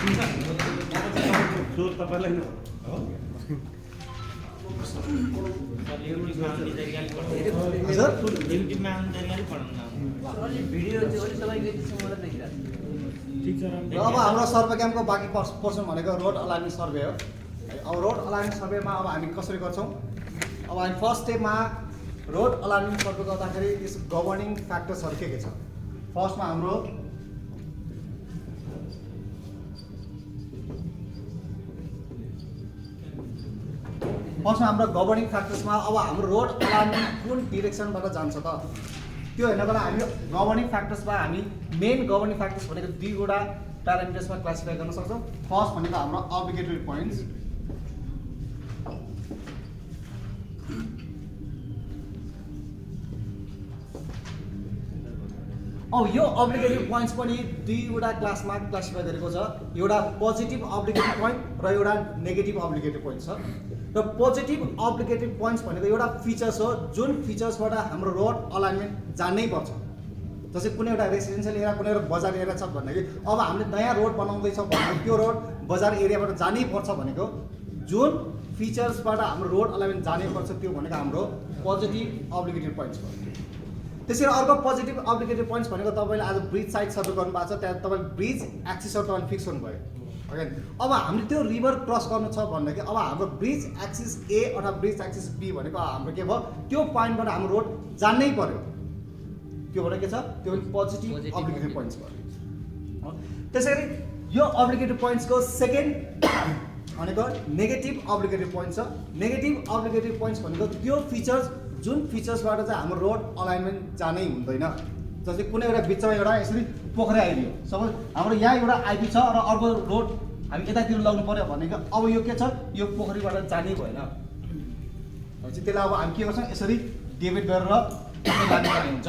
जो तपाईलाई नै हो युट्युबमा आउने तरिकाले पढाउनु भिडियो चाहिँ अलि तपाईँको यतिसम्म मात्रै देखिरहेको ठीक छ अब हाम्रो सर्वे क्याम्पको बाँकी पोर्सन भनेको रोड अलाइनमेन्ट सर्वे हो। अब रोड अलाइनमेन्ट सर्वेमा अब हामी कसरी गर्छौँ? अब हामी फर्स्ट स्टेपमा रोड अलाइनमेन्ट सर्वे गर्दाखेरि यस गभर्निङ फ्याक्टर्सहरू के छ? फर्स्टमा हाम्रो गभर्निङ फ्याक्टर्समा अब हाम्रो रोड अलाइनमेन्ट कुन डिरेक्सनबाट जान्छ त त्यो हेर्नको लागि हामी गभर्निङ फ्याक्टर्समा हामी मेन गभर्निङ फ्याक्टर्स भनेको दुईवटा प्यारामिटर्समा क्लासिफाई गर्न सक्छौँ। फर्स्ट भनेको हाम्रो अब्लिगेटरी पोइन्ट्स, अब यो अब्लिगेटरी पोइन्ट्स पनि दुईवटा क्लासमा क्लासिफाई गरेको छ। एउटा पोजिटिभ अब्लिगेटरी पोइन्ट र एउटा नेगेटिभ अब्लिगेटरी पोइन्ट छ। र पोजिटिभ अब्लिगेटरी पोइन्ट्स भनेको एउटा फिचर्स हो जुन फिचर्सबाट हाम्रो रोड अलाइनमेन्ट जानै पर्छ। जस्तै कुनै एउटा रेसिडेन्सियल एरिया, कुनै एउटा बजार एरिया छ भन्दाखेरि अब हामीले नयाँ रोड बनाउँदैछौँ भने त्यो रोड बजार एरियाबाट जानै पर्छ भनेको जुन फिचर्सबाट हाम्रो रोड अलाइनमेन्ट जानै पर्छ त्यो भनेको हाम्रो पोजिटिभ अब्लिगेटरी पोइन्ट्स हो। त्यसरी अर्को पोजिटिभ अब्लिगेटरी पोइन्ट्स भनेको तपाईँले आज ब्रिज साइड सर्वे गर्नुभएको छ, त्यहाँ तपाईँले ब्रिज एक्सिसहरू तपाईँले फिक्स गर्नुभयो। ओके, अब हामीले त्यो रिभर क्रस गर्नु छ भन्दाखेरि अब हाम्रो ब्रिज एक्सिस ए अथवा ब्रिज एक्सिस बी भनेको हाम्रो के भयो? त्यो पोइन्टबाट हाम्रो रोड जान्नै पर्यो। त्यो भनेको के छ? त्यो पोजिटिभ अब्लिगेटरी पोइन्ट्स भयो। त्यसरी यो अब्लिगेटरी पोइन्ट्सको सेकेन्ड भनेको नेगेटिभ अब्लिगेटरी पोइन्ट छ। नेगेटिभ अब्लिगेटरी पोइन्ट्स भनेको त्यो फिचर्स जुन फिचर्सबाट चाहिँ हाम्रो रोड अलाइनमेन्ट जानै हुँदैन। जस्तै कुनै एउटा बिचमा एउटा यसरी पोखरी आइदियो, सपोज हाम्रो यहाँ एउटा आइपी छ र अर्को रोड हामी यतातिर लगाउनु पर्यो भनेको अब यो के छ? यो पोखरीबाट जानै भएन। भनेपछि त्यसलाई अब हामी के गर्छौँ? यसरी डेभिड गरेर लानुपर्ने हुन्छ।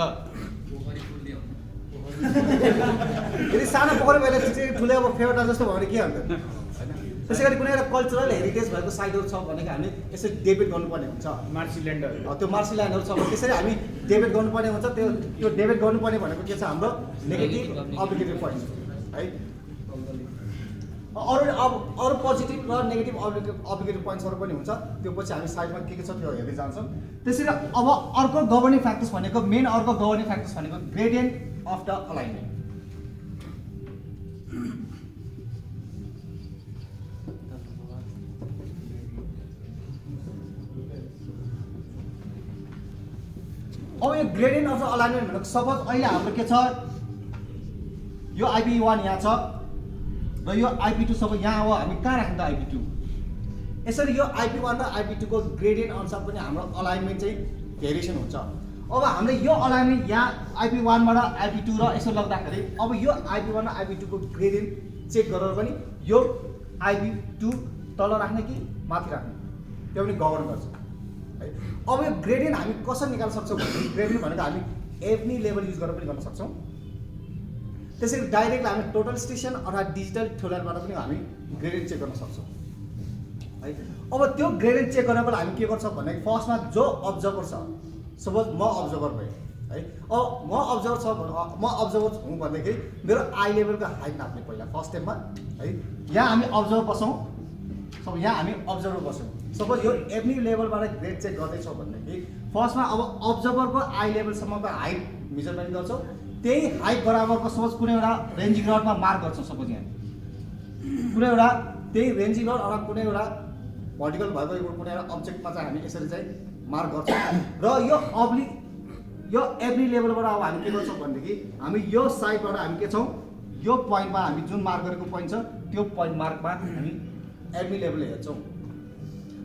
यदि सानो पोखरी भएर चाहिँ ठुलो अब फेवटा जस्तो भयो भने के हुन्छ? त्यसै गरी कुनै एउटा कल्चरल हेरिटेज भएको साइटहरू छ भनेको हामी यसरी डेबिट गर्नुपर्ने हुन्छ। मार्सील्यान्डहरु त्यो मार्सील्यान्डहरू छ भने त्यसरी हामी डेबिट गर्नुपर्ने हुन्छ। त्यो डेबिट गर्नुपर्ने भनेको के छ? हाम्रो नेगेटिभ अब्लिगेटरी पोइन्ट है। अरू पोजिटिभ र नेगेटिभ अब्लिगेटरी पोइन्ट्सहरू पनि हुन्छ। त्यो पछि हामी साइडमा के छ त्यो हेर्दै जान्छौँ। त्यसरी अब अर्को गभर्निङ फ्याक्टर्स भनेको मेन अर्को गभर्निङ फ्याक्टर्स भनेको ग्रेडियन्ट अफ द अलाइनमेन्ट। अब यो ग्रेडियन्ट अफ द अलाइनमेन्ट भनेको सपोज अहिले हाम्रो के छ? यो IP1 यहाँ छ र यो IP2 सबै यहाँ हो। हामी कहाँ राख्नु त IP2? यसरी यो IP1 र IP2 को ग्रेडियन्ट अनुसार पनि हाम्रो अलाइनमेन्ट चाहिँ भेरिएसन हुन्छ। अब हामीले यो अलाइनमेन्ट यहाँ IP1 बाट IP2 र यसो लाग्दाखेरि अब यो IP1 र IP2 को ग्रेडियन्ट चेक गरेर पनि यो IP2 तल राख्ने कि माथि राख्ने त्यो पनि गभर्न गर्छ। अब यो ग्रेडियन्ट हामी कसरी निकाल्न सक्छौँ भने ग्रेडियन्ट भनेको हामी एभनी लेभल युज गरेर पनि गर्न सक्छौँ। त्यसरी डाइरेक्टली हामी टोटल स्टेसन अथवा डिजिटल ठुलाबाट पनि हामी ग्रेडियन्ट चेक गर्न सक्छौँ है। अब त्यो ग्रेडियन्ट चेक गर्नको लागि हामी के गर्छौँ भने फर्स्टमा जो अब्जर्भर छ, सपोज म अब्जर्भर भएँ है। अब म अब्जर्भर हुँ भनेदेखि मेरो आई लेभलको हाइट नाप्ने पहिला फर्स्ट स्टेपमा है। यहाँ हामी अब्जर्भर बसौँ। सब यहाँ हामी अब्जर्भर बस्यौँ। सपोज यो एभनी लेभलबाट ग्रेड चेक गर्दैछौँ भनेदेखि फर्स्टमा अब अब्जर्भरको आई लेभलसम्मको हाइट मेजरमेन्ट गर्छौँ। त्यही हाइट बराबरको सपोज कुनै एउटा रेन्जिङ रडमा मार्क गर्छौँ। सपोज यहाँ कुनै एउटा त्यही रेन्जिङ रड अथवा कुनै एउटा भर्टिकल भएको कुनै एउटा अब्जेक्टमा चाहिँ हामी यसरी चाहिँ मार्क गर्छौँ। र यो एभनी लेभलबाट अब हामी के गर्छौँ भनेदेखि हामी यो साइडबाट हामी के छौँ? यो पोइन्टमा हामी जुन मार्क गरेको पोइन्ट छ त्यो पोइन्ट मार्कमा हामी एभनी लेभल हेर्छौँ।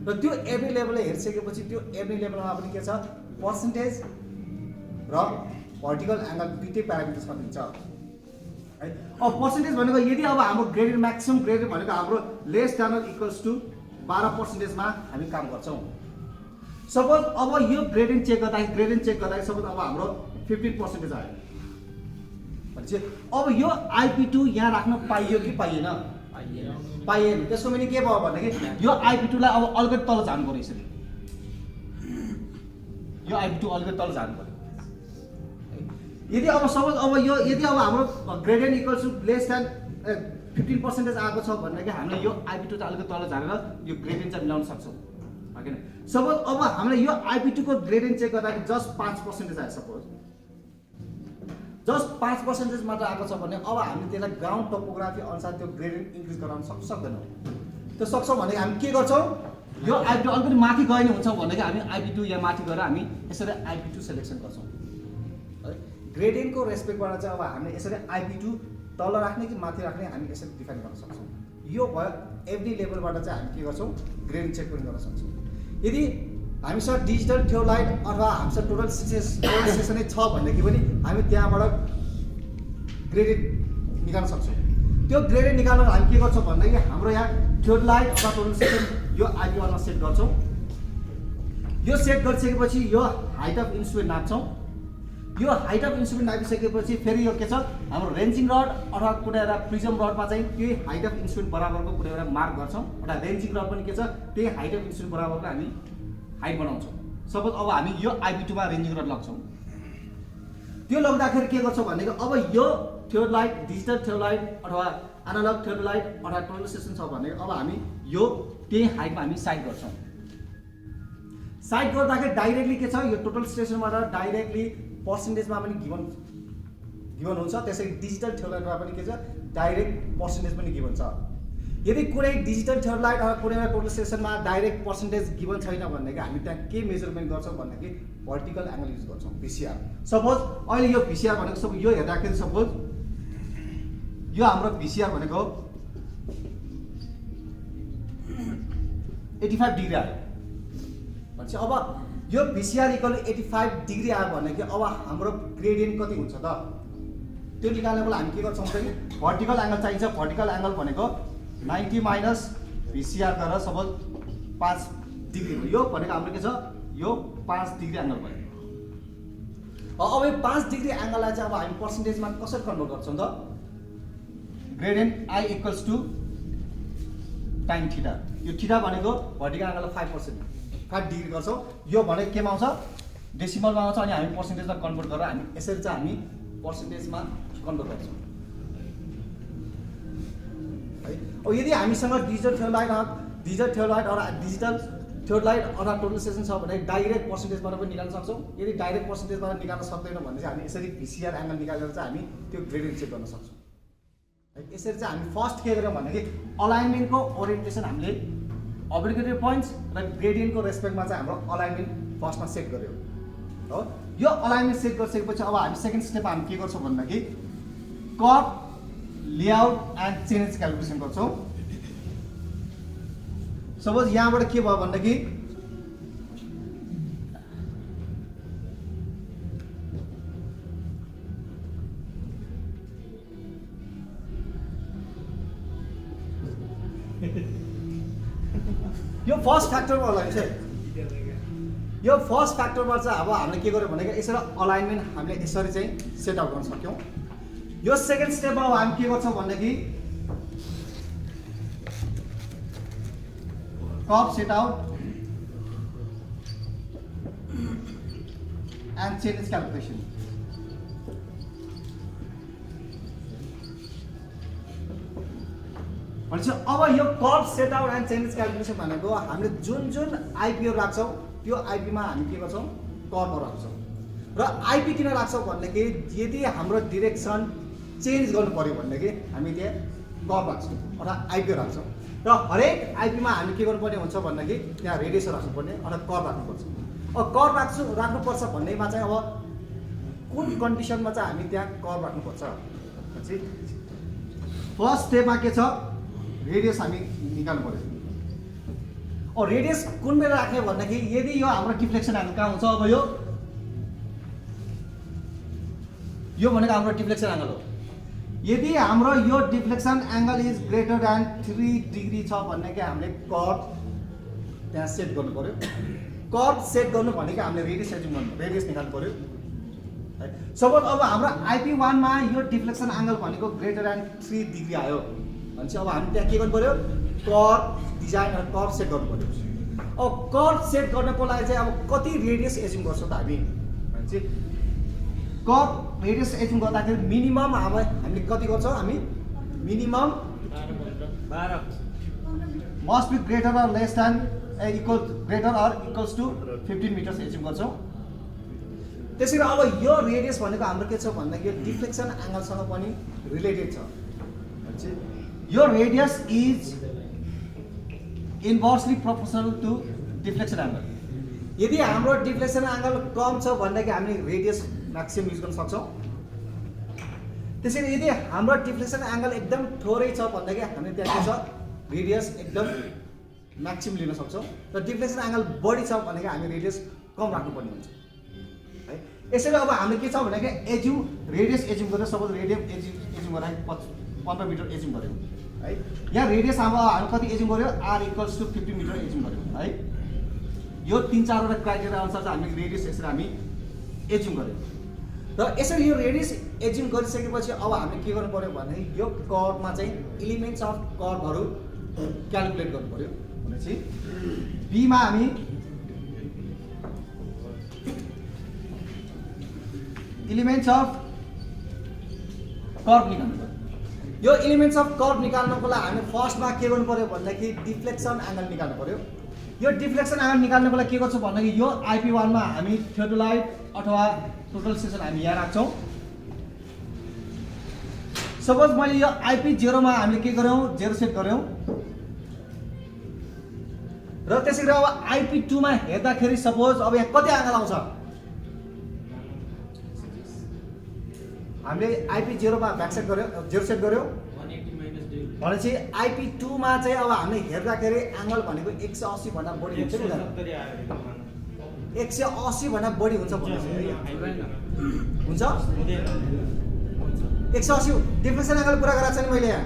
र त्यो एभनी लेभल हेरिसकेपछि त्यो एभनी लेभलमा पनि के छ? पर्सेन्टेज र भर्टिकल एङ्गल दुईटै प्यारामिटर्समा दिन्छ है। अब पर्सेन्टेज भनेको यदि अब हाम्रो ग्रेडियन्ट म्याक्सिमम ग्रेडियन्ट भनेको हाम्रो less than or equals to 12%मा हामी काम गर्छौँ। सपोज अब यो ग्रेडियन्ट चेक गर्दाखेरि सपोज अब हाम्रो 15% आयो भनेपछि अब यो IP2 यहाँ राख्न पाइयो कि पाइएन? पाइएन। त्यसको मिनिङ के भयो भनेदेखि यो IP2 लाई अब अलिकति तल जानु पर्यो। यसरी यो IP2 अलिकति तल जानु पर्यो। यदि अब सपोज अब यो यदि अब हाम्रो gradient equals to less than 15% आएको छ भन्दाखेरि हामीले यो IP2 चाहिँ अलिकति तल झारेर यो ग्रेडियन्ट चाहिँ मिलाउन सक्छौँ हैन। सपोज अब हामीले यो IP2 को ग्रेडियन्ट चेक गर्दाखेरि जस्ट 5% आयो सपोज जस्ट 5% मात्र आएको छ भने अब हामीले त्यसलाई ग्राउन्ड टोपोग्राफी अनुसार त्यो ग्रेडियन्ट इन्क्रिज गराउन सक्दैनौँ। त्यो सक्छौँ भने हामी के गर्छौँ यो IP2 अलिकति माथि गए नि हुन्छ भनेको हामी IP2 यहाँ माथि गएर हामी यसरी IP2 सेलेक्सन गर्छौँ है। ग्रेडियन्टको रेस्पेक्टबाट चाहिँ अब हामीले यसरी IP2 तल राख्ने कि माथि राख्ने हामी यसरी डिफाइन गर्न सक्छौँ। यो भयो एभ्री लेभलबाट चाहिँ हामी के गर्छौँ ग्रेडियन्ट चेक पनि गर्न सक्छौँ। यदि हामीसँग डिजिटल थियोलाइट अथवा हामीसँग टोटल स्टेसनै छ भनेदेखि पनि हामी त्यहाँबाट ग्रेडियन्ट निकाल्न सक्छौँ। त्यो ग्रेडियन्ट निकाल्न हामी के गर्छौँ भन्दाखेरि हाम्रो यहाँ थियोलाइट अथवा टोटल स्टेसन यो IP1 मा सेट गर्छौँ। यो सेट गरिसकेपछि यो हाइट अफ इन्स्ट्रुमेन्ट नाप्छौँ। यो हाइट अफ इन्स्ट्रुमेन्ट नापिसकेपछि फेरि यो के छ हाम्रो रेन्जिङ रड अथवा कुनै एउटा प्रिजम रडमा चाहिँ त्यही हाइट अफ इन्स्ट्रुमेन्ट बराबरको कुनै एउटा मार्क गर्छौँ। एउटा रेन्जिङ रड पनि के छ त्यही हाइट अफ इन्स्ट्रुमेन्ट बराबरको हामी हाइट बनाउँछौँ। सपोज अब हामी यो IP2 मा रेन्जिङ रड लाग्छौँ। त्यो लगाउँदाखेरि के गर्छौँ भनेको अब यो थियोलाइट डिजिटल थियोलाइट अथवा एनालग थियोलाइट अथवा टोटल स्टेसन छ भने अब हामी यो त्यही हाइटमा हामी साइड गर्छौँ। साइड गर्दाखेरि डाइरेक्टली के छ यो टोटल स्टेसनबाट डाइरेक्टली पर्सेन्टेजमा पनि गिभन हुन्छ। त्यसै डिजिटल थियोलाइटमा पनि के छ डाइरेक्ट पर्सेन्टेज पनि गिभन छ। यदि कुनै डिजिटल थियोलाइट अथवा कुनै टोटल स्टेसनमा डाइरेक्ट पर्सेन्टेज गिभन छैन भनेदेखि हामी त्यहाँ के मेजरमेन्ट गर्छौँ भन्दाखेरि भर्टिकल एङ्गल युज गर्छौँ VCR। सपोज अहिले यो VCR भनेको सब यो हेर्दाखेरि सपोज यो हाम्रो VCR भनेको 85 डिग्री आयो भनेपछि अब यो VCR इक्वल 85 डिग्री आयो भनेदेखि अब हाम्रो ग्रेडियन्ट कति हुन्छ त त्यो निकाल्नको लागि हामी के गर्छौँ भने भर्टिकल एङ्गल चाहिन्छ। भर्टिकल एङ्गल भनेको 90 माइनस VCR गरेर सपोज 5 डिग्री हो। यो भनेको हाम्रो के छ यो 5 डिग्री एङ्गल भयो। अब यो 5 डिग्री एङ्गललाई चाहिँ अब हामी पर्सेन्टेजमा कसरी कन्भर्ट गर्छौँ त gradient I equals to time theta. यो थीटा भनेको भर्टिकल एङ्गललाई 5 डिग्री गर्छौँ। यो भनेको केमा आउँछ डेसिमलमा आउँछ अनि हामी पर्सेन्टेजमा कन्भर्ट गरेर हामी यसरी चाहिँ हामी पर्सेन्टेजमा कन्भर्ट गर्छौँ है। अब यदि हामीसँग डिजिटल थियोलाइट अथवा टोटल स्टेसन छ भने डाइरेक्ट पर्सेन्टेजबाट पनि निकाल्न सक्छौँ। यदि डाइरेक्ट पर्सेन्टेजबाट निकाल्न सक्दैनौँ भने चाहिँ हामी यसरी VCR एङ्गल निकालेर चाहिँ हामी त्यो ग्रेडियन्ट चेक गर्न सक्छौँ है। यसरी चाहिँ हामी फर्स्ट के गर्यौँ भनेदेखि अलाइनमेन्टको ओरिएन्टेसन हामीले अब्लिगेटरी पोइन्ट्स र ग्रेडियन्टको रेस्पेक्टमा चाहिँ हाम्रो अलाइनमेन्ट फर्स्टमा सेट गर्यौँ हो। यो अलाइनमेन्ट सेट गरिसकेपछि अब हामी सेकेन्ड स्टेपमा हामी के गर्छौँ भन्दाखेरि curve layout and change calculation गर्छौँ। सपोज यहाँबाट के भयो भन्दाखेरि यो फर्स्ट फ्याक्टरमा चाहिँ यो फर्स्ट फ्याक्टरमा चाहिँ अब हामीले के गर्यौँ भनेको यसरी अलाइनमेन्ट हामीले यसरी चाहिँ सेट आउट गर्न सक्यौँ। यो सेकेन्ड स्टेपमा अब हामी के गर्छौँ भनेदेखि curve set out and change calculation. भनेपछि अब यो curve set out and change calculation भनेको हामीले जुन IP राख्छौँ त्यो IP मा हामी के गर्छौँ कर्भ राख्छौँ। र IP किन राख्छौँ भनेदेखि यदि हाम्रो डिरेक्सन चेन्ज गर्नु पर्यो भनेदेखि हामी त्यहाँ कर्भ राख्छौँ अथवा IP राख्छौँ। र हरेक IP मा हामी के गर्नुपर्ने हुन्छ भनेदेखि त्यहाँ रेडियस राख्नुपर्ने अथवा कर्भ राख्नुपर्छ। अब कर्भ राख्नुपर्छ भन्नेमा चाहिँ अब कुन कन्डिसनमा चाहिँ हामी त्यहाँ कर्भ राख्नुपर्छ भनेपछि फर्स्ट स्टेपमा के छ रेडियस हामी निकाल्नु पर्यो। और रेडियस कुन बेला राख्ने भन्दाखेरि यदि यो हाम्रो डिफ्लेक्सन एङ्गल कहाँ हुन्छ अब यो भनेको हाम्रो डिफ्लेक्सन एङ्गल हो। यदि हाम्रो यो deflection angle is greater than 3 degree छ भनेको हामीले कर्भ त्यहाँ सेट गर्नु पर्यो। कर्भ सेट गर्नु भनेको हामीले रेडियस निकाल्नु पर्यो है। सपोज अब हाम्रो IP1 मा यो डिफ्लेक्सन एङ्गल भनेको ग्रेटर देन 3 डिग्री आयो भनेपछि अब हामी त्यहाँ के गर्नु पर्यो कर्भ डिजाइन र कर्भ सेट गर्नु पर्यो। अब कर्भ सेट गर्नको लागि चाहिँ अब कति रेडियस एज्युम गर्छौँ त हामी भनेपछि कर्भ रेडियस एज्युम गर्दाखेरि मिनिमम अब हामीले कति गर्छौँ हामी minimum 12 must be greater or less than greater or equals to 15 meters assume गर्छौँ। त्यसरी अब यो रेडियस भनेको हाम्रो के छ भन्दाखेरि यो डिफ्लेक्सन एङ्गलसँग पनि रिलेटेड छ। यो radius is inversely proportional to deflection angle. यदि हाम्रो डिफ्लेक्सन एङ्गल कम छ भनेदेखि हामी रेडियस म्याक्सिमम युज गर्न सक्छौँ। त्यसरी यदि हाम्रो डिफ्लेक्सन एङ्गल एकदम थोरै छ भनेदेखि हामी त्यहाँ के छ रेडियस एकदम म्याक्सिमम लिन सक्छौँ र डिफ्लेक्सन एङ्गल बढी छ भनेदेखि हामी रेडियस कम राख्नुपर्ने हुन्छ है। यसरी अब हामीले के छ भनेदेखि रेडियस एज्युम गरेर सपोज रेडियस एज्युम गरेर 15 मिटर एज्युम गऱ्यौँ है। यहाँ रेडियस हामी कति एज्युम गऱ्यो r equals to 50 meter assume गऱ्यौँ है। यो 3-4वटा क्राइटेरिया अनुसार चाहिँ हामी रेडियस यसरी हामी एज्युम गऱ्यौँ र यसरी यो रेडियस एज्युम गरिसकेपछि अब हामीले के गर्नु पर्यो भने यो कर्वमा चाहिँ एलिमेन्ट्स अफ कर्वहरू क्याल्कुलेट गर्नु पर्यो भनेपछि बीमा हामी एलिमेन्ट्स अफ कर्व निकाल्नु पर्यो। यो एलिमेन्ट्स अफ कर्व निकाल्नको लागि हामीले फर्स्टमा के गर्नु पर्यो भन्दाखेरि डिफ्लेक्सन एङ्गल निकाल्नु पर्यो। यो डिफ्लेक्सन एङ्गल निकाल्नको लागि के गर्छौँ भन्दाखेरि यो IP1 मा हामी थियोडोलाइट अथवा टोटल सेसन हामी यहाँ राख्छौँ। सपोज मैले यो IP0 मा हामीले के गर्यौँ 0 सेट गर्यौँ र त्यसै गरी अब IP2 मा हेर्दाखेरि सपोज अब यहाँ कति एङ्गल आउँछ हामीले IP0 मा ब्याक सेट गर्यौँ 0 सेट गर्यौँ भनेपछि IP2 मा चाहिँ अब हामीले हेर्दाखेरि एङ्गल भनेको 180 भन्दा बढी हुन्छ नि 180 भन्दा बढी हुन्छ भनेपछि हुन्छ 180 डिफ्लेक्सन एङ्गल पुरा गराएको छ नि मैले यहाँ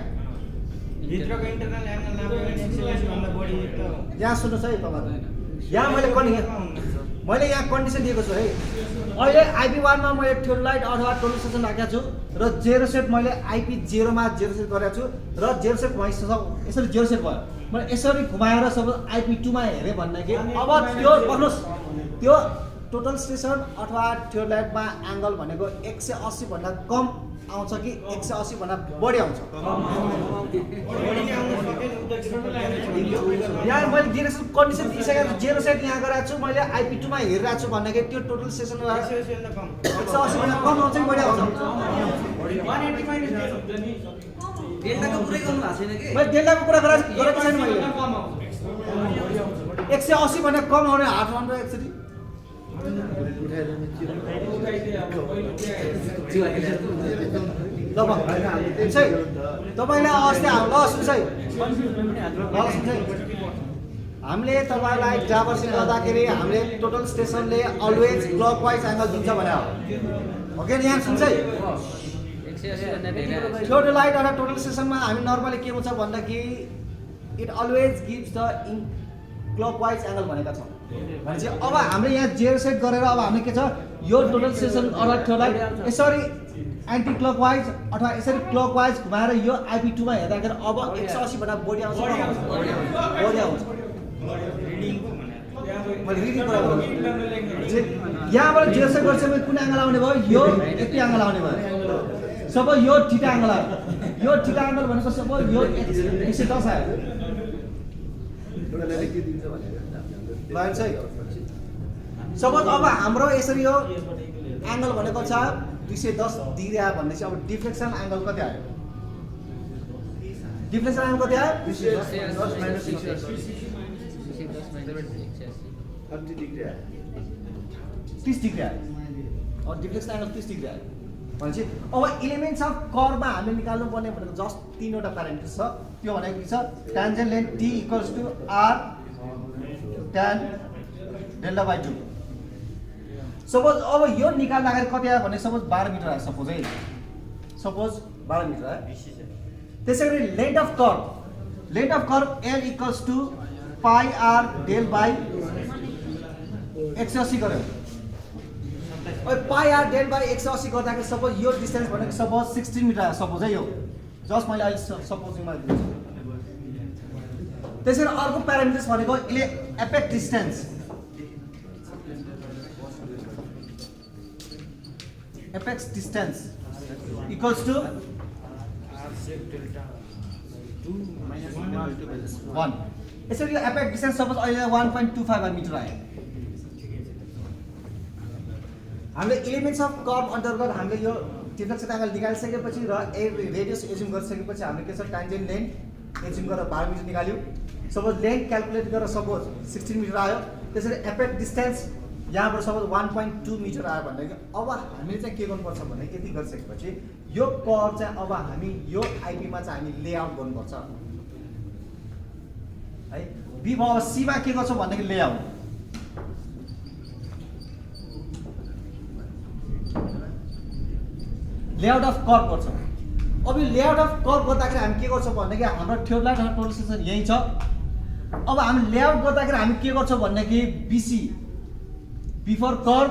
भित्रको इन्टरनल एङ्गल नाप्यो भने 180 भन्दा बढी त यहाँ सुन्नुहोस् है तपाईहरु यहाँ मैले यहाँ कन्डिसन दिएको छु है। अहिले IP1 मा मैले थियोडोलाइट अथवा टोटल सेसन राखेको छु र 0 सेट मैले IP0 मा 0 सेट गरेको छु र 0 सेट भइसक्यो यसरी 0 सेट भयो। मैले यसरी घुमाएर सबै IP2 मा हेरे भन्दाखेरि अब त्यो पक्नुहोस् त्यो टोटल स्टेसन अथवा थियोडोलाइटमा एङ्गल भनेको 180 भन्दा कम आउँछ कि 180 भन्दा बढी आउँछ। यहाँ मैले डिरेक्सन कन्डिसन दिइसकेको छु 0 सेट यहाँ गराएको छु मैले IP2 मा हेरिरहेको छु भन्दाखेरि त्यो टोटल स्टेसन 180 भन्दा कम आउँछ कि बढी आउँछ डेल्टाको पुरै गर्नु भएको छैन कि मैले डेल्टाको कुरा गरेको छैन मैले 180 भन्दा कम आउने हात भन्दा एकचोटि ल तपाईँलाई अस्ति हामीले तपाईँलाई जाबरसिङ गर्दाखेरि हामीले टोटल स्टेसनले अलवेज क्लकवाइज एङ्गल दिन्छ भने हो कि यहाँ सुन्छ है। थियोडोलाइट अथवा टोटल स्टेसनमा हामी नर्मली के हुन्छ भन्दाखेरि it always gives the clockwise angle भनेका छौँ भनेपछि अब हामीले यहाँ 0 सेट गरेर अब हामीले के छ यो टोटल स्टेसन अथवा थियोडोलाइट यसरी एन्टी क्लकवाइज अथवा यसरी क्लकवाइज घुमाएर यो IP2 मा हेर्दाखेरि अब 180 भन्दा बढी आउँछ बढी आउँछ मैले रिडिङ गरेको यहाँबाट 0 सेट गर्छ भने कुन एङ्गल आउने भयो यो यति एङ्गल आउने भयो। सब यो थीटा एङ्गल आयो यो थीटा एङ्गल भनेको सब यो 110 आयो सपोज अब हाम्रो यसरी यो एङ्गल भनेको छ 210 डिग्री आयो भने चाहिँ अब डिफ्लेक्सन एङ्गल कति आयो डिफ्लेक्सन एङ्गल कति आयो 30 डिग्री आयो 30 डिग्री आयो और डिफ्लेक्सन एङ्गल 30 डिग्री आयो भनेपछि अब एलिमेन्ट्स अफ कर्वमा हामीले निकाल्नु पर्ने भनेको जस्ट 3वटा प्यारामिटर्स छ। त्यो भनेको के छ tangent length T equals to R tan delta by 2। Suppose अब यो निकाल्दाखेरि कति आयो भने सपोज 12 मिटर आयो सपोज है सपोज 12 मिटर आयो। त्यसैगरी length of curve L equals to pi R del by 180 गर्यो। अब पाई R डेल बाइ 180 गर्दाखेरि सपोज यो डिस्टेन्स भनेको सपोज 16 मिटर आयो सपोज है यो जस्ट मैले अहिले सपोजिङमा दिन्छु। त्यसैले अर्को प्यारामिटर्स भनेको एपेक्स डिस्टेन्स इक्वल्स टु 1 यसरी यो एपेक्ट डिस्टेन्स सपोज अहिले 1.25 मिटर आयो हामीले एलिमेन्ट्स अफ कर्व अन्तर्गत हामीले यो त्रिभुज एङ्गल निकालिसकेपछि र रेडियस एज्युम गरिसकेपछि हामीले के छ ट्यान्जेन्ट लेन्थ एज्युम गरेर 12 मिटर निकाल्यो सपोज लेन्थ क्याल्कुलेट गरेर सपोज 16 मिटर आयो त्यसरी एपेक्ट डिस्टेन्स यहाँबाट सपोज 1.2 मिटर आयो भनेदेखि अब हामीले चाहिँ के गर्नुपर्छ भने यति गरिसकेपछि यो कर्व चाहिँ अब हामी यो आइपीमा चाहिँ हामी लेआउट गर्नुपर्छ है बी अब सीमा के गर्छौँ भनेदेखि लेआउट लेआउट अफ कर्व गर्छौँ अब यो लेआउट अफ कर्व गर्दाखेरि हामी के गर्छौँ भनेदेखि हाम्रो थ्योलाइट र टोटल सेक्सन यही छ अब हामी लेआउट गर्दाखेरि हामी के गर्छौँ भनेदेखि BC before curve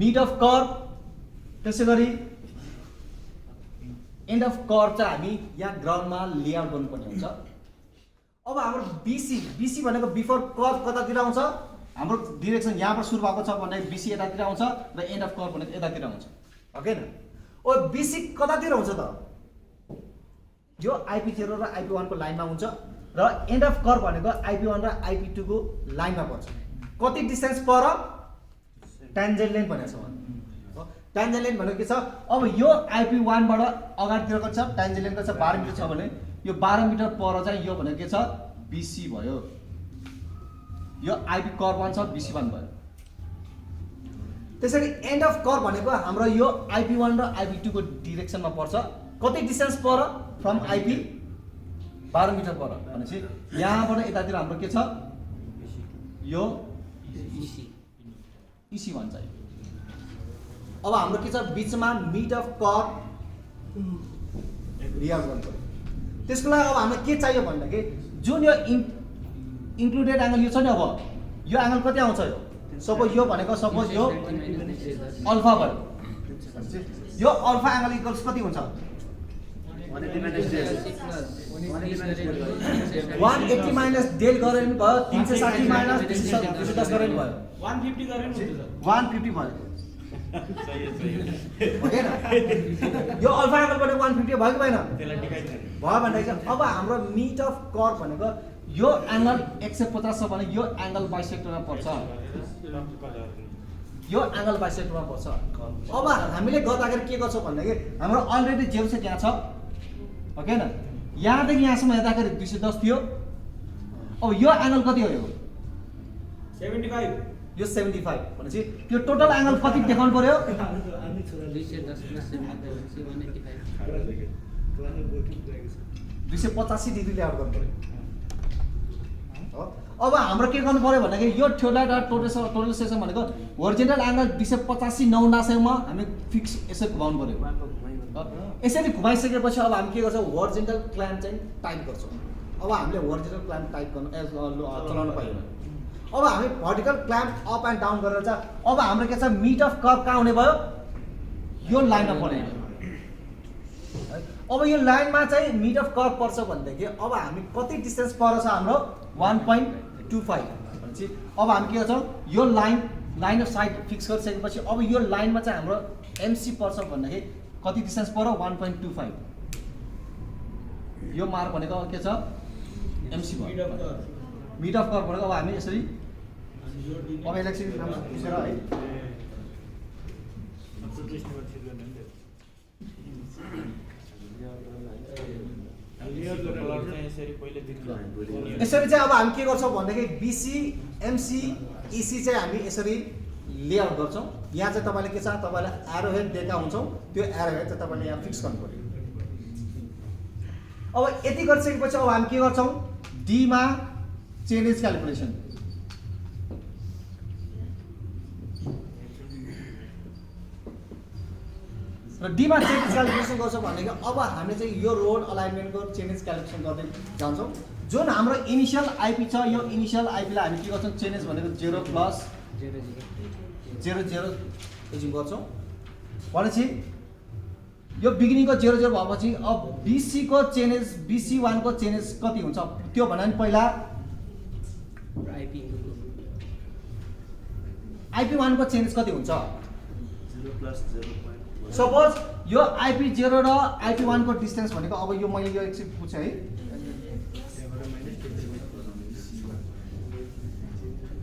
mid of curve त्यसै गरी एन्ड अफ कर्व चाहिँ हामी यहाँ ग्राउन्डमा लेआउट गर्नुपर्ने हुन्छ अब हाम्रो बीसी भनेको बिफोर कर्व कतातिर आउँछ हाम्रो डिरेक्सन यहाँबाट सुरु भएको छ भने बीसी यतातिर आउँछ र एन्ड अफ कर्व भनेको यतातिर आउँछ ओके न ओ बीसी कतातिर हुन्छ त यो आइपी0 र आइपी1 को लाइनमा हुन्छ र एन्ड अफ कर्व भनेको आइपी1 र आइपी2 को लाइनमा पर्छ कति डिस्टेन्स पर ट्यान्जेन्ट लेन्थ भनेको छ ट्यान्जेन्ट लेन्थ भनेको के छ अब यो आइपी1 बाट अगाडितिरको छ ट्यान्जेन्ट लेन्थ छ 12 मिटर छ भने यो 12 मिटर पर चाहिँ यो भनेको के छ बीसी भयो यो आइपी कर्व 1 छ बीसी1 भयो त्यसरी एन्ड अफ कर्व भनेको हाम्रो यो आइपी1 र आइपी2 को डिरेक्सनमा पर्छ कति डिस्टेन्स पर फ्रम आइपी 12 मिटर पर भनेपछि यहाँबाट यतातिर हाम्रो के छ यो इसी1 चाहिँ अब हाम्रो के छ बीचमा मिड अफ कर्व लेआउट गर्नु पर्यो त्यसको लागि अब हामीलाई के चाहियो भनेदेखि जुन यो इन्क्लुडेड एंगल यो छ नि अब यो एंगल कति आउँछ यो सपोज यो भनेको सपोज यो अल्फा भयो यो अल्फा एंगल इक्वल्स कति हुन्छ 180 माइनस डेल गरे नि भयो 360 माइनस 210 गरे नि भयो 150 गरे नि 150 भयो ओके न यो अल्फा एंगल पनि 150 भयो कि भएन त्यसलाई टिकाइदिनु भयो भनेको अब हाम्रो मिड अफ कर्व भनेको यो एंगल 150 छ भने यो एंगल बाइसेक्टरमा पर्छ यो एंगल बाइसेक्टरमा पर्छ अब हामीले गर्दाखेरि के गर्छौं भन्दाखेरि हाम्रो अलरेडी जेरो छ त्यहाँ छ ओके न यहाँदेखि यहाँसम्म हेर्दाखेरि 210 थियो अब यो एंगल कति हो यो 75 यो 75 भनेपछि यो टोटल एंगल कति देखाउनु पर्यो 285 डिग्री लेआउट गर्नु पर्यो अब हाम्रो के गर्नु पर्यो भन्दाखेरि यो थ्योलाइट र टोटल सेक्सन भनेको होरिजेन्टल एंगल 285 9 हामी फिक्स यसरी घुमाउनु पर्यो यसरी घुमाइसकेपछि अब हामी के गर्छौं होरिजेन्टल क्ल्याम्प चाहिँ टाइट गर्छौं अब हामीले होरिजेन्टल क्ल्याम्प टाइट गर्न चलाउन पाइएन अब हामी vertical clamp up and down गरेर चाहिँ अब हाम्रो के छ मिड अफ कर्व कहाँ हुने भयो यो लाइनमा पर्ने अब यो लाइनमा चाहिँ मिड अफ कर्व पर्छ भनेदेखि अब हामी कति डिस्टेन्स पर छ हाम्रो 1.25 भनेपछि अब हामी के गर्छौं यो लाइन अफ साइट फिक्स गरिसकेपछि अब यो लाइनमा चाहिँ हाम्रो एमसी पर्छ भन्दाखेरि कति डिस्टेन्स पर 1.25 यो मार्क भनेको के छ एमसी भयो मिड अफ कर्व भनेको अब हामी यसरी अब इलेक्सन राम्रो पुछेर है यसरी चाहिँ अब हामी के गर्छौं भन्दाखेरि बीसी एमसी इसी चाहिँ हामी यसरी लेआउट गर्छौं यहाँ चाहिँ तपाईले के छ तपाईले एरो हेड दिएका हुन्छौं त्यो एरो हेड चाहिँ तपाईले यहाँ फिक्स गर्नु पर्यो अब यति गरिसकेपछि अब हामी के गर्छौं डी मा चेन्ज क्याल्कुलेसन र डी मा चेन्ज क्याल्कुलेसन गर्छौं भनेको अब हामीले चाहिँ यो रोड अलाइनमेन्टको चेन्ज क्याल्कुलेसन गर्दै जान्छौं जुन हाम्रो इनिशियल आइपी छ यो इनिशियल आइपी लाई हामी के गर्छौं चेन्ज भनेको 0 प्लस 00 एज्युम गर्छौं भनेपछि यो बिगिनिङको 00 भएपछि अब बीसी को चेन्ज बीसी1 को चेन्ज कति हुन्छ त्यो भन्दा नि पहिला आइपी1 को चेन्ज कति हुन्छ 0 + 0. सपोज यो IP0 र IP1 को डिस्टेन्स भनेको अब यो मैले यो एकछिन पुछेँ है।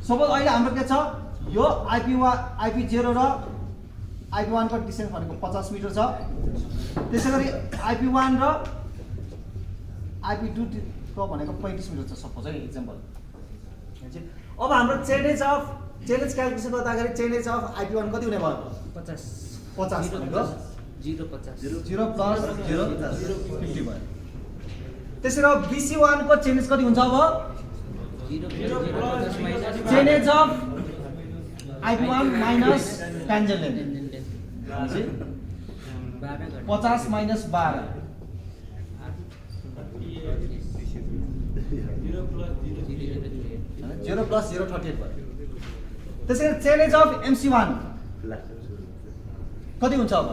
सपोज अहिले हाम्रो के छ यो IP0 र IP1 को डिस्टेन्स भनेको 50 मिटर छ। त्यसैगरी IP1 र IP2 को भनेको 35 मिटर छ सपोज है एक्जाम्पल। अब हाम्रो चेन्ज क्याल्कुलेसन गर्दाखेरि चेन्ज अफ IP1 कति हुने भयो? 50 भनेको 0 50 0 प्लस 0 50 भयो। त्यसरी अब BC1 को चेन्ज कति हुन्छ अब? 0 50 minus change of IP1 minus tangent length 50 minus 12 0 plus 0 38 भयो। त्यसरी चेन्ज अफ MC1 कति हुन्छ अब?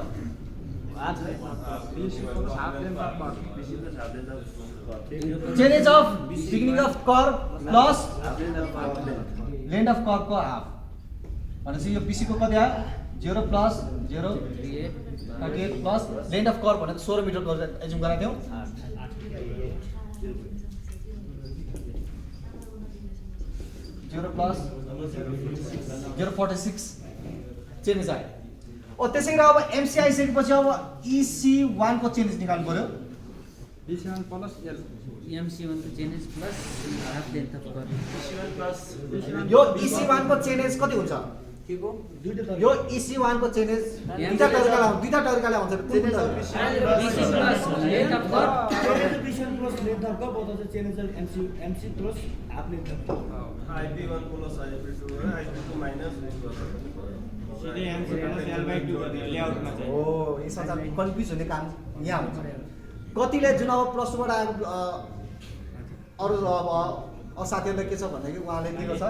Change of beginning of curve plus length of curve को हाफ भनेपछि यो BC को कति आयो? 0 plus 0 38 plus length of curve भनेको 16 मिटर गरेर एज्युम गराएको थियौ। 0 प्लस 046 चेन्ज आयो। त्यसै गरी अब MC आइसकेपछि अब EC1 को चेन्ज निकाल्नु पर्यो। MC1 को change plus half length of curve यो EC1 को चेन्ज कति हुन्छ? यो EC1 को चेन्ज दुईटा तरिकाले हुन्छ BC plus length of curve IP1 plus IP2 र IP2 माइनस सिधै MC प्लस L/2 गर्ने लेआउटमा चाहिँ। हो यो सच्चा कन्फ्युज हुने काम यहाँ हुन्छ। कतिले जुन अब प्लस 2 बाट आएको अरु अब साथीहरुले के छ भन्दाखेरि उहाँले के गर्छ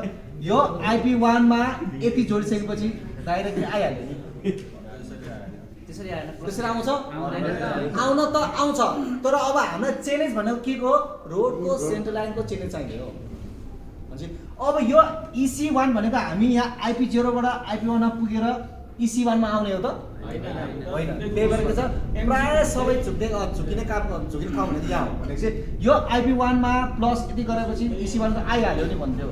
यो IP1 मा यति जोडिसकेपछि डाइरेक्टली आइहाल्यो नि। त्यसरी आएन त्यसरी आउँछ आउन त आउँछ तर अब हामीलाई चेन्ज भनेको के को रोडको सेन्टर लाइनको चेन्ज चाहिने हो। अब यो EC1 भनेको हामी यहाँ IP0 बाट IP1 मा पुगेर EC1 मा आउने हो त होइन। त्यही भएर के छ प्राय सबै झुकिने काम झुकिने ठाउँ भनेको यहाँ हो भनेपछि यो IP1 मा प्लस यति गरेपछि EC1 त आइहाल्यो नि भन्थ्यो।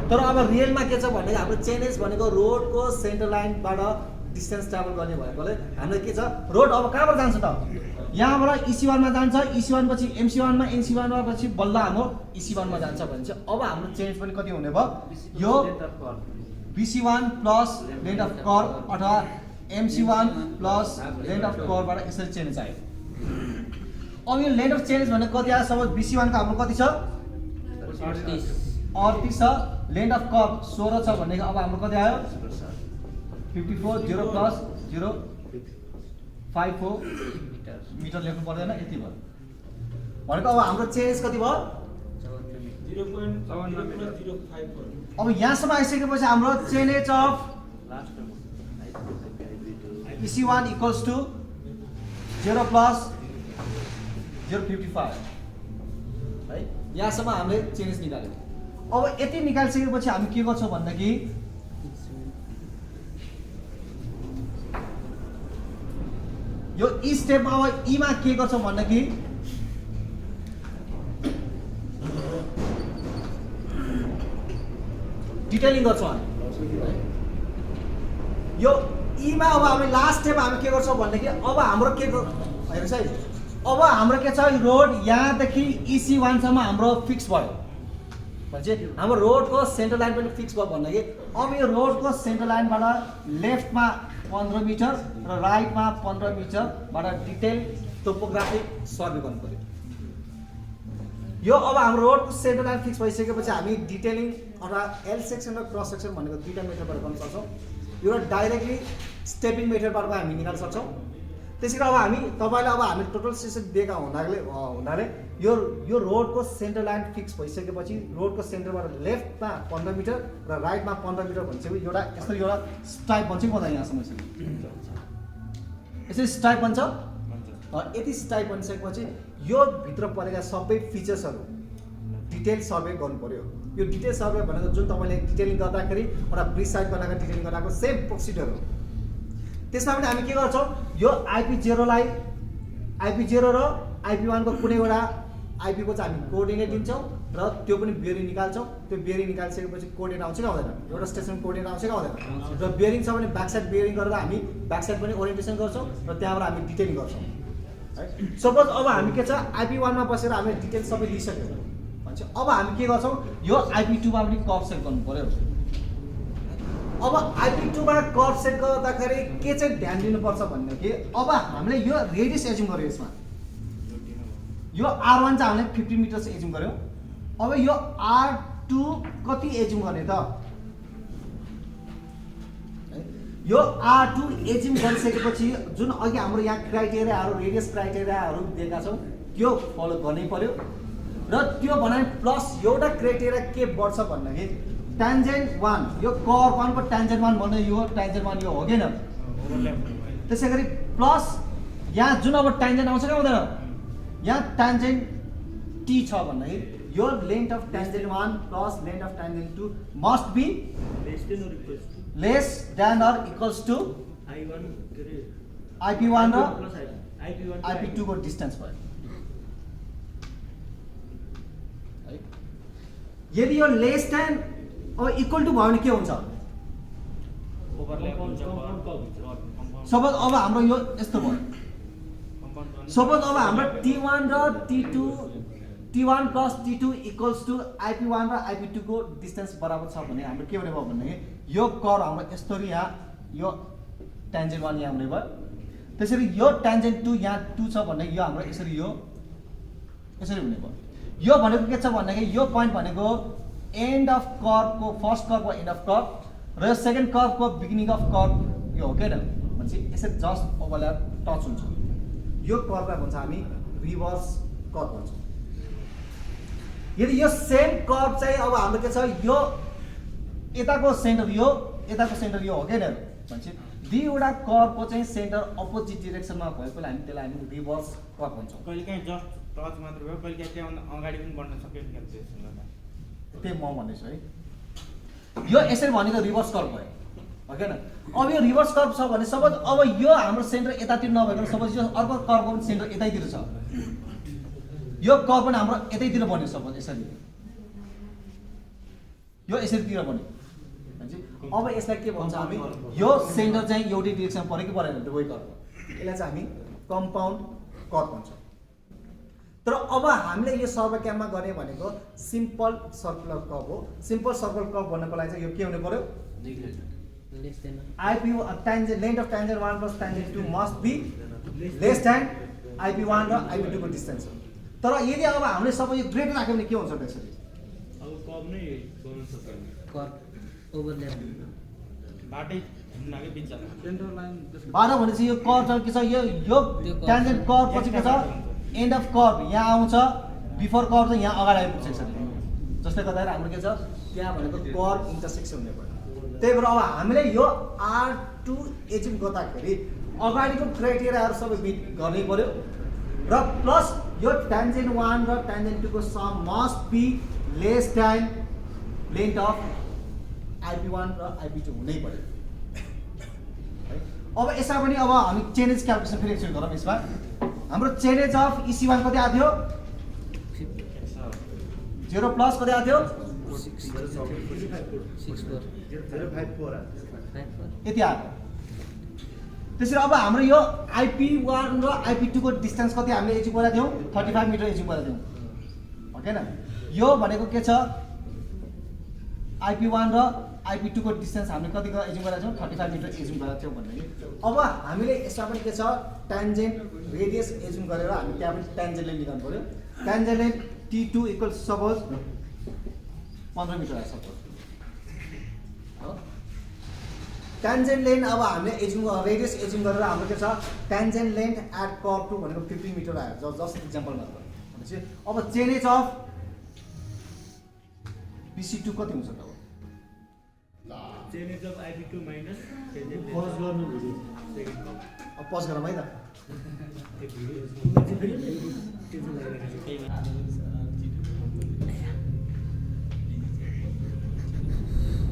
तर अब रियलमा के छ भने हाम्रो चेन्ज भनेको रोडको सेन्टर लाइनबाट डिस्टेन्स ट्राभल गर्ने भएकोले हामीलाई के छ रोड अब कहाँबाट जान्छ त? यहाँबाट EC1 मा जान्छ। EC1 पछि MC1 मा MC1 मा पछि बल्ल हाम्रो EC1 मा जान्छ भने चाहिँ अब हाम्रो चेन्ज पनि कति हुने भयो? यो BC1 plus length of curve अथवा MC1 प्लस लेन्थ अफ कर्वबाट यसरी चेन्ज आयो। अब यो लेन्थ अफ चेन्ज भनेको कति आयो? सपोज BC1 को हाम्रो कति छ? 38 छ। लेन्थ अफ कर्व 16 छ भनेको अब हाम्रो कति आयो? 54 0 प्लस 0 54 मिटर लेख्नु पर्दैन यति भयो भनेको अब हाम्रो चेन्ज कति भयो? 0.054। अब यहाँसम्म आइसकेपछि हाम्रो change of EC1 equals to 0 plus 055 है। यहाँसम्म हामीले चेन्ज निकाल्यौँ। अब यति निकालिसकेपछि हामी के गर्छौँ भन्दाखेरि यो ई स्टेपमा अब ई मा के गर्छौँ भन्दाखेरि डिटेलिङ गर्छौँ हामी। यो ई मा अब हामी लास्ट स्टेप हामी के गर्छौँ भन्दाखेरि अब हाम्रो के हेर्नुहोस् है अब हाम्रो के छ रोड यहाँदेखि EC1 सम्म हाम्रो फिक्स भयो भनेपछि हाम्रो रोडको सेन्टर लाइन पनि फिक्स भयो भन्दाखेरि अब यो रोडको सेन्टर लाइनबाट लेफ्टमा 15 मिटर र राइटमा 15 मिटरबाट डिटेल टोपोग्राफिक सर्वे गर्नु पर्यो। यो अब हाम्रो रोडको सेन्टर लाइन फिक्स भइसकेपछि हामी डिटेलिङ अथवा एल सेक्सन र क्रस सेक्सन भनेको दुईटा मेथडबाट गर्न सक्छौँ। एउटा डाइरेक्टली स्टेपिङ मेथडबाट हामी निकाल्न सक्छौँ। त्यसैले अब हामी तपाईँलाई अब हामी टोटल सेसन दिएका हुनाले यो रोडको सेन्टर लाइन फिक्स भइसकेपछि रोडको सेन्टरबाट लेफ्टमा 15 मिटर र राइटमा 15 मिटर भनिसकेपछि एउटा यस्तो एउटा स्ट्राइप बन्छ पर्दा यहाँसम्म यसरी स्ट्राइप बन्छ। यति स्ट्राइप बनिसकेपछि यो भित्र परेका सबै फिचर्सहरू डिटेल सर्वे गर्नु पर्यो। यो डिटेल सर्वे भनेको जुन तपाईँले डिटेलिङ गर्दाखेरि एउटा ब्रिज साइड बनाएको डिटेलिङ गर्दाको सेम प्रोसिडर हो। त्यसमा पनि हामी के गर्छौँ यो IP0 लाई IP0 र IP1 को कुनै एउटा IP को चाहिँ हामी कोअर्डिनेट दिन्छौँ र त्यो पनि बियरिङ निकाल्छौँ। त्यो बियरिङ निकालिसकेपछि कोअर्डिनेट आउँछ कि आउँदैन, एउटा स्टेसन कोअर्डिनेट आउँछ कि आउँदैन। र बियरिङ छ भने ब्याक साइड बियरिङ गरेर हामी ब्याक साइड पनि ओरिएन्टेसन गर्छौँ र त्यहाँबाट हामी डिटेलिङ गर्छौँ है। सपोज अब हामी के छ IP1 मा बसेर हामीले डिटेल सबै लिइसक्यौँ भन्छ, अब हामी के गर्छौँ यो IP2 मा पनि कर्भ सेट गर्नु पर्यो। अब IP2 मा कर्भ सेट गर्दाखेरि के चाहिँ ध्यान दिनुपर्छ भन्दाखेरि अब हामीले यो रेडियस एज्युम गर्यो, यसमा यो R1 चाहिँ हामीले 50 मिटर चाहिँ एज्युम गर्यो। अब यो R2 कति एज्युम गर्ने त, यो R2 एज्युम गरिसकेपछि जुन अघि हाम्रो यहाँ क्राइटेरियाहरू रेडियस क्राइटेरियाहरू दिएका छौँ त्यो फलो गर्नै पर्यो। र त्यो भने प्लस एउटा क्राइटेरिया के बढ्छ भन्दाखेरि ट्यान्जेन्ट 1, यो कर्भ 1 को ट्यान्जेन्ट 1 भन्ने यो ट्यान्जेन्ट 1 यो हो कि न, त्यसै गरी प्लस यहाँ जुन अब ट्यान्जेन्ट आउँछ कि आउँदैन, यहाँ ट्यान्जेन्ट T छ भन्दाखेरि यो length of tangent 1 plus length of tangent 2 must be less than or equals to IP1 र IP2 को डिस्टेन्स भयो है। यदि यो लेस देन अब इक्वल टु भयो भने के हुन्छ, सपोज अब हाम्रो यो यस्तो भयो, सपोज अब हाम्रो T1 र T1 plus T2 equals to IP1 र IP2 को डिस्टेन्स बराबर छ भने हाम्रो के हुने भयो भने यो कर्भ हाम्रो यसरी यहाँ यो ट्यान्जेन्ट 1 यहाँ हुने भयो। त्यसरी यो ट्यान्जेन्ट 2 यहाँ 2 छ भने यो हाम्रो यसरी हुने भयो। यो भनेको के छ भन्दाखेरि यो पोइन्ट भनेको एन्ड अफ कर्भको फर्स्ट कर्भको एन्ड अफ कर्भ र सेकेन्ड कर्भको बिगिनिङ अफ कर्भ यो हो के न भनेपछि यसरी जस्ट ओभरल्याप टच हुन्छ। यो कर्भलाई भन्छ हामी रिभर्स कर्भ भन्छौँ। यदि यो सेम कर्भ चाहिँ अब हाम्रो के छ यो यताको सेन्टर यो हो के न भनेपछि दुईवटा कर्भको चाहिँ सेन्टर अपोजिट डिरेक्सनमा भएकोले हामी त्यसलाई हामी रिभर्स कर्भ भन्छौँ। कहिलेकाहीँ जस्ट टच मात्र भयो, कहिलेकाहीँ त्यहाँ अगाडि पनि बढ्न सक्यो त्यही म भन्दैछु है। यो यसरी भनेको रिभर्स कर्भ भयो हो के न। अब यो रिभर्स कर्भ छ भने सपोज अब यो हाम्रो सेन्टर यतातिर नभएको सपोज यो अर्को कर्भको पनि सेन्टर यतैतिर छ, यो कर्भ पनि हाम्रो यतैतिर बन्यो सपोज यसरी, यो यसरीतिर बन्यो। अब यसलाई के भन्छ हामी यो सेन्टर चाहिँ एउटै डिरेक्सनमा पऱ्यो कि परेन दुवै कर्भ, यसलाई चाहिँ हामी कम्पाउन्ड कर्भ भन्छौँ। तर अब हामीले यो सर्वक्याममा गर्ने भनेको सिम्पल सर्कुलर कर्भ हो। सिम्पल सर्कुलर कर्भ भन्नको लागि चाहिँ यो के हुने पर्यो, IP length of tangent 1 plus tangent 2 must be less than IP1 र IP2 को डिस्टेन्स। तर यदि अब हामीले सबै यो ग्रेटर राख्यो भने के हुन्छ त्यसरी, अब कर्भ नै गर्नु सक्दैन, कर्भ ओभरल्याप बाटै घुम्न के बिच जान्छ सेन्टर लाइन 12 भनेपछि यो कर्भ चाहिँ के छ, यो ट्यान्जेन्ट कर्भ पछि के छ एन्ड अफ कर्भ यहाँ आउँछ, बिफोर कर्भ चाहिँ यहाँ अगाडि आइपुग्छ यसरी। जसले गर्दाखेरि हाम्रो के छ त्यहाँ भनेको कर्भ इन्टरसेक्सन हुने भयो। त्यही भएर अब हामीले यो R2 एज्युम गर्दाखेरि अगाडिको क्राइटेरियाहरू सबै मिट गर्नै पर्यो र प्लस यो ट्यान्जेन्ट 1 र ट्यान्जेन्ट 2 को sum must be less than length of IP1 र IP2 हुनै पर्यो है। अब यसमा पनि अब हामी चेन्जेस क्याल्कुलेसन फेरि एकचोटि गरौँ। यसमा हाम्रो चेन्जेस अफ EC1 कति आएको थियो, 0 प्लस कति आएको थियो 054 यति आएको। त्यसरी अब हाम्रो यो IP1 र IP2 को डिस्टेन्स कति हामीले एज्युम गरेका थियौँ 35 मिटर एज्युम गरेका थियौँ ओके न। यो भनेको के छ IP1 र IP2 को डिस्टेन्स हामीले कति एज्युम गरेका छौँ 35 मिटर एज्युम गरेका थियौँ भन्दाखेरि अब हामीले यसमा पनि के छ ट्यान्जेन्ट रेडियस एज्युम गरेर हामी त्यहाँ पनि ट्यान्जेन्ट लाइन निकाल्नु पर्यो। Tangent line T2 equals suppose 15 metre आयो सपोज हो। ट्यान्जेन्ट लेन्थ अब हामीले एज्युम रेडियस एज्युम गरेर हाम्रो के छ ट्यान्जेन्ट लेन्थ एट कर्भ 2 भनेको 15 मिटर आयो जस्ट इक्जाम्पल मात्र भनेपछि अब चेन्ज अफ BC2 कति हुन्छ त change of IP2 minus pause गर्नु भिडियो अब पज गरौँ है त।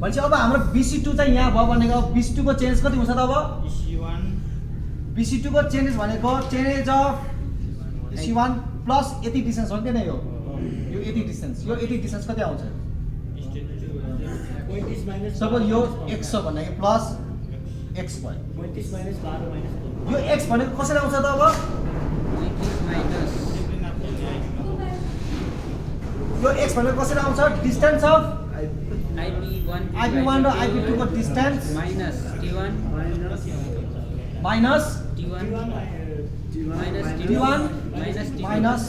भनेपछि अब हाम्रो BC2 चाहिँ यहाँ भयो भनेको BC2 को चेन्ज कति हुन्छ त अब EC1 BC2 को चेन्जेस भनेको चेन्ज अफ BC1 प्लस यति डिस्टेन्स हो नि नै हो यो यति डिस्टेन्स कति आउँछ सपोज यो x छ भन्दाखेरि प्लस x भयो 35 माइनस 12 माइनस यो x भनेको कसरी आउँछ त अब यो x भनेको कसरी आउँछ डिस्टेन्स अफ IP1 र IP2 को distance minus T1 minus T1 minus T1 minus minus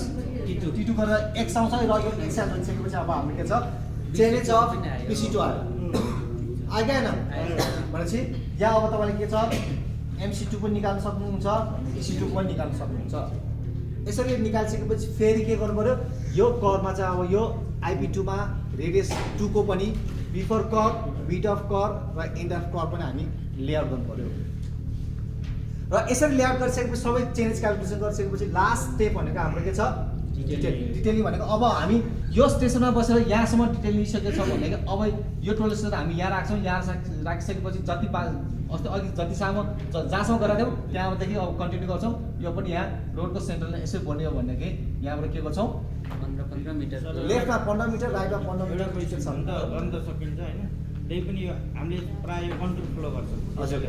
T2 गरेर x आउँछ र यो x आइसकेपछि अब हाम्रो के छ चेन्ज अफ BC2 आयो आयो भनेपछि यहाँ अब तपाईँले के छ MC2 पनि निकाल्न सक्नुहुन्छ BC2 पनि निकाल्न सक्नुहुन्छ यसरी निकालिसकेपछि फेरि के गर्नु पर्यो यो कर्वमा चाहिँ अब यो IP2 मा रेडियस 2 को पनि before curve mid of curve र एन्ड अफ कर्व पनि हामी लेआउट गर्नु पर्यो र यसरी लेआउट गरिसकेपछि सबै चेन्ज क्याल्कुलेसन गरिसकेपछि लास्ट स्टेप भनेको हाम्रो के छ डिटेलिङ भनेको अब हामी यो स्टेसनमा बसेर यहाँसम्म डिटेल लिइसकेको छ भनेको अब यो टोल स्टेसन हामी यहाँ राख्छौँ यहाँ राखिसकेपछि जति अस्ति अघि जतिसम्म जहाँसम्म गराएको थियौँ त्यहाँदेखि अब कन्टिन्यू गर्छौँ यो पनि यहाँ रोडको सेन्टरलाई यसो बन्यो भनेदेखि यहाँबाट के गर्छौँ 15 मिटर लेफ्टमा 15 मिटर राइटमा 15 एउटा मिटर क्वेसन छ छ गर्न त सकिन्छ होइन त्यही पनि यो हामीले प्राय यो कन्ट्रोल फ्लो गर्छौँ हजुर।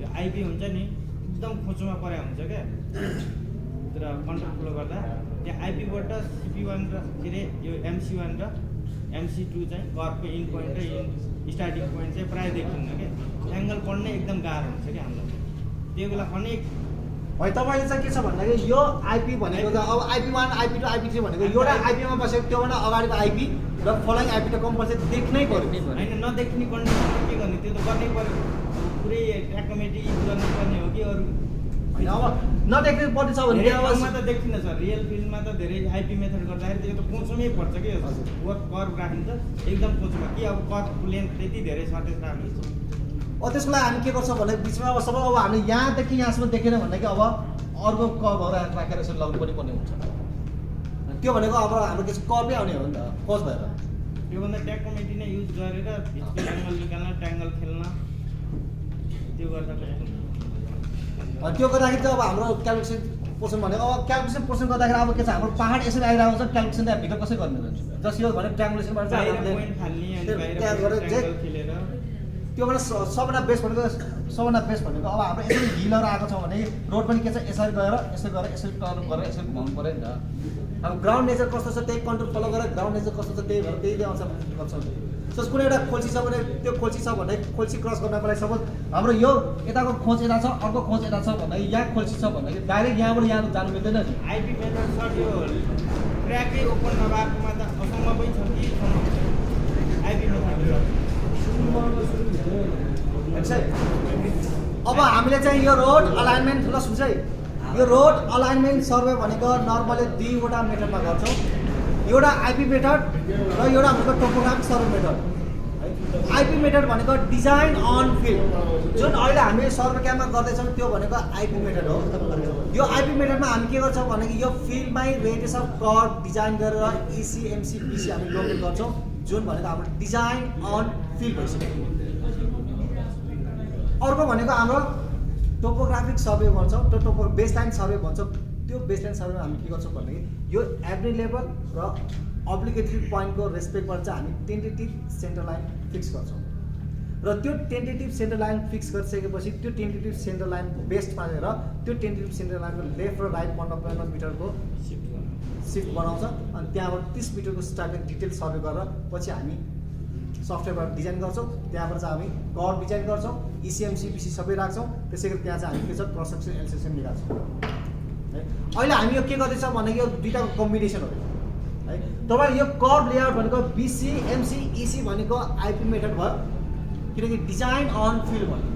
यो आइपी हुन्छ नि एकदम खोचोमा परे हुन्छ क्या तर कन्ट्रोल फ्लो गर्दा त्यहाँ आइपीबाट CP1 र के अरे यो MC1 र MC2 चाहिँ कर्वको इन पोइन्ट र स्टार्टिङ पोइन्ट चाहिँ प्रायः देखिन्न क्या एङ्गल पढ्नै एकदम गाह्रो हुन्छ क्या हामीलाई त्यो बेला अनेक है तपाईँले चाहिँ के छ भन्दाखेरि यो आइपी भनेको त अब IP1 IP2 IP3 भनेको एउटा आइपीमा बसेको त्योभन्दा अगाडिको आइपी र फलोइङ आइपी त कम्पलसरी देख्नै पर्यो होइन नदेख्ने कन्डिसनमा के गर्ने त्यो त गर्नै पर्यो पुरै ट्याकोमेट्री युज गर्नुपर्ने हो कि अरू होइन अब नदेख्ने पर्ने छ भने धेरै अब ठाउँमा त देखिन्न सर रियल फिल्डमा त धेरै आइपी मेथड गर्दाखेरि त्यो त कोचोमै पर्छ कि कर्व राखिन्छ एकदम कोचोमा कि अब कर्व लेन्थ त्यति धेरै सर्टेज राख्नु त्यसको लागि हामी के गर्छौँ भने बिचमा अब सबै अब हामीले यहाँदेखि यहाँसम्म देखेन भनेदेखि अब अर्को कर्वहरू राखेर यसरी लगाउनु पनि पर्ने हुन्छ त्यो भनेको अब हाम्रो के कर्वै आउने हो नि त कोच भएर त्योभन्दा ट्याकोमेट्री नै युज गरेर भित्र ट्याङ्गल निकाल्न ट्याङ्गल खेल्न त्यो गर्दा त्यो गर्दाखेरि चाहिँ अब हाम्रो क्यालकुलेसन पोर्सन भनेको अब क्यालकुलेसन पोर्सन गर्दाखेरि अब के छ हाम्रो पहाड यसरी आइरहेको छ क्यालकुलेसन त्यहाँ भित्र कसरी गर्ने जस यो भने ट्राङ्गुलेसनबाट चाहिँ बाहिर हामीले पोइन्ट फाल्ने अनि त्यहाँ गएर बाहिर जे ट्याङ्गल खेलेर त्योबाट सबभन्दा बेस्ट भनेको अब हाम्रो यसरी हिलहरू आएको छ भने रोड पनि के छ यसरी गएर यसरी टर्न गरेर यसरी घुमाउनु पऱ्यो नि त अब ग्राउन्ड नेचर कस्तो छ त्यही कन्ट्रोल फलो गरेर ग्राउन्ड नेचर कस्तो छ त्यही भएर त्यही अनुसार गर्छौँ सो कुनै एउटा खोल्सी छ भने त्यो खोल्सी छ भने खोल्सी क्रस गर्नको लागि सपोज हाम्रो यो यताको खोज यता छ अर्को खोज यता छ भन्दाखेरि यहाँ खोल्सी छ भन्दाखेरि डाइरेक्ट यहाँबाट यहाँ जानु मिल्दैन नि आइपी मेथड सर यो ट्र्याकै ओपन नभएकोमा त असम्भवै छ कि आइपी मेथड अब हामीले चाहिँ यो रोड अलाइनमेन्ट ल सुन्छ यो रोड अलाइनमेन्ट सर्वे भनेको नर्मली दुईवटा मेथडमा गर्छौँ एउटा आइपी मेथड र एउटा हाम्रो topographic survey method IP method भनेको डिजाइन अन फिल्ड जुन अहिले हामी सर्वे क्याम्पमा गर्दैछौँ त्यो भनेको आइपी मेथड हो यो आइपी मेथडमा हामी के गर्छौँ भनेको यो फिल्डमै रेडियस अफ कर्व डिजाइन गरेर इसी एमसी पिसी हामी लोकेट गर्छौँ जुन भनेको हाम्रो डिजाइन अन फिल्ड भइसक्यो अर्को भनेको हाम्रो टोपोग्राफिक सर्वे भन्छौँ त्यो बेसलाइन सर्वे भन्छौँ त्यो बेसलाइन सर्वेमा हामी के गर्छौँ भनेदेखि यो एभ्री लेभल र अब्लिगेटरी पोइन्टको रेस्पेक्टबाट चाहिँ हामी टेन्टेटिभ सेन्टर लाइन फिक्स गर्छौँ र त्यो टेन्टेटिभ सेन्टर लाइन फिक्स गरिसकेपछि त्यो टेन्टेटिभ सेन्टर लाइनको बेस्ट पारेर त्यो टेन्टेटिभ सेन्टर लाइनको लेफ्ट र राइट 15 मिटरको सिफ्ट बनाउँछ अनि त्यहाँबाट 30 मिटरको स्ट्राइक डिटेल सर्वे गरेर पछि हामी सफ्टवेयरबाट डिजाइन गर्छौँ त्यहाँबाट चाहिँ हामी कर्व डिजाइन गर्छौँ इसिएमसी पिसी सबै राख्छौँ त्यसै गरी त्यहाँ चाहिँ हामी के छ क्रस सेक्सन एल सेक्सन निकाल्छौँ है अहिले हामी यो के गर्दैछौँ भनेको यो दुईवटाको कम्बिनेसन हो है तपाईँले यो कर्व लेआउट भनेको बिसी एमसी इसी भनेको आइपी मेथड भयो किनकि डिजाइन अन फिल्ड भयो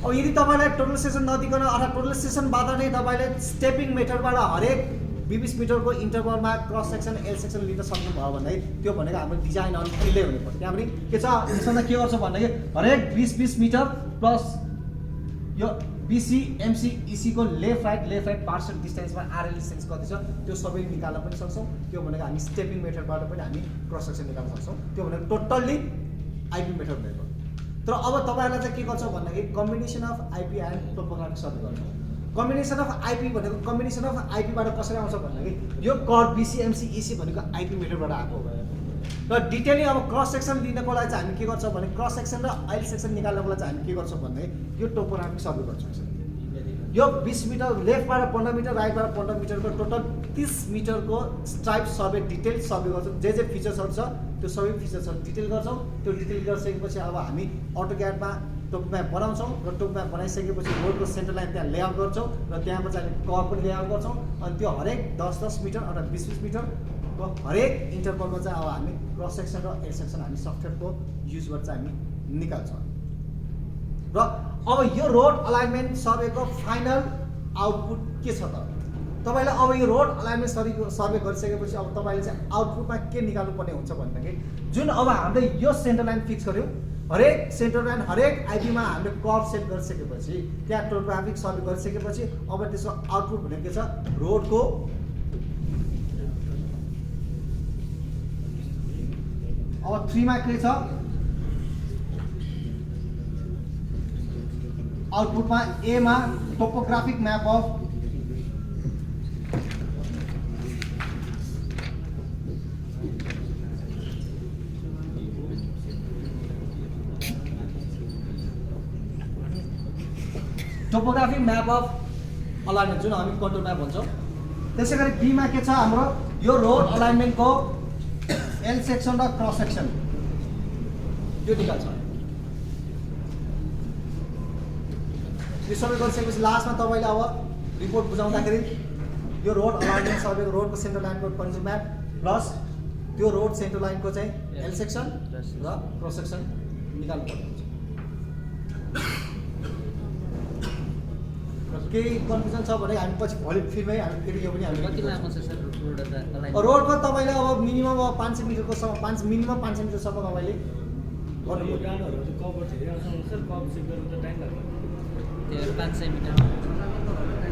अब यदि तपाईँलाई टोटल सेसन नदिकन अथवा टोटल सेसनबाट नै तपाईँले स्टेपिङ मेथडबाट हरेक 20 मिटरको इन्टरभलमा क्रस सेक्सन एल सेक्सन लिन सक्नुभयो भन्दाखेरि त्यो भनेको हाम्रो डिजाइन अन फिल्डै हुनुपर्छ त्यहाँ पनि के छ यसमा के गर्छ भन्दाखेरि हरेक 20 मिटर प्लस यो बिसी एमसी इसीको लेफ्ट राइट पार्सल डिस्टेन्समा आरएल डिस्टेन्स कति छ त्यो सबै निकाल्न पनि सक्छौँ त्यो भनेको हामी स्टेपिङ मेथडबाट पनि हामी क्रस सेक्सन निकाल्न सक्छौँ त्यो भनेको टोटल्ली आइपी मेथड भएको तर अब तपाईँहरूलाई चाहिँ के गर्छ भन्दाखेरि combination of IP and topographic survey गर्छ। कम्बिनेसन अफ आइपी भनेको कम्बिनेसन अफ आइपीबाट कसरी आउँछ भन्दाखेरि यो कर बिसिएमसी इसी भनेको आइपी मिटरबाट आएको हो। र डिटेली अब क्रस सेक्सन लिनको लागि चाहिँ हामी के गर्छौँ भने क्रस सेक्सन र आइल सेक्सन निकाल्नको लागि चाहिँ हामी के गर्छौँ भन्दाखेरि यो टोपोग्राफिक सर्वे गर्छौँ। यो 20 मिटर लेफ्टबाट 15 मिटर राइटबाट 15 मिटरको टोटल 30 मिटरको स्ट्राइप सर्वे डिटेल सर्वे गर्छौँ। जे फिचर्सहरू छ त्यो सबै फिचर्सहरू डिटेल गर्छौँ। त्यो डिटेल गरिसकेपछि अब हामी अटोक्याडमा टोप म्याप बनाउँछौँ र टोप म्याप बनाइसकेपछि रोडको सेन्टर लाइन त्यहाँ लेआउट गर्छौँ र त्यहाँबाट चाहिँ हामी कर्भ पनि लेआउट गर्छौँ। अनि त्यो हरेक 10-10 मिटर अथवा 20-20 मिटरको हरेक इन्टरभलमा चाहिँ अब हामी क्रस सेक्सन र एड सेक्सन हामी सफ्टवेयरको युजबाट चाहिँ हामी निकाल्छौँ। र अब यो रोड अलाइनमेन्ट सर्वेको फाइनल आउटपुट के छ त तपाईँले अब यो रोड अलाइनमेन्ट सर्वे गरिसकेपछि अब तपाईँले चाहिँ आउटपुटमा के निकाल्नुपर्ने हुन्छ भन्दाखेरि जुन अब हामीले यो सेन्टर लाइन फिक्स गऱ्यौँ हरेक सेन्टर लाइन हरेक आइपीमा हामीले कर्भ सेट गरिसकेपछि त्यहाँ टोपोग्राफिक सर्वे गरिसकेपछि अब त्यसको आउटपुट भनेको के छ रोडको अब 3 मा के छ आउटपुटमा ए मा topographic map of topographic map of alignment जुन हामी कन्ट्रोल म्याप भन्छौँ। त्यसै गरी बी मा के छ हाम्रो यो रोड अलाइनमेन्टको एल सेक्सन र क्रस सेक्सन यो निकाल्छ। यो सबै गरिसकेपछि लास्टमा तपाईँले अब रिपोर्ट बुझाउँदाखेरि यो रोड अलाइनमेन्ट सर्वेको रोडको सेन्टर लाइनको कन्ट्रोल म्याप प्लस त्यो रोड सेन्टर लाइनको चाहिँ एल सेक्सन र क्रस सेक्सन निकाल्नु पर्ने हुन्छ। केही कन्फ्युजन छ भने हामी पछि भोलि फिल्ममै हामी फेरि यो पनि कति हामी लामो छ सर रोड अलाइन रोडको तपाईँले अब मिनिमम अब 500 मिटरको मिनिमम 500 मिटरसम्म तपाईँले गर्नु यो गाडीहरू कभर धेरै आउँछ सर कभर चेक गर्नु त टाइम लाग्छ। त्यो 500 मिटर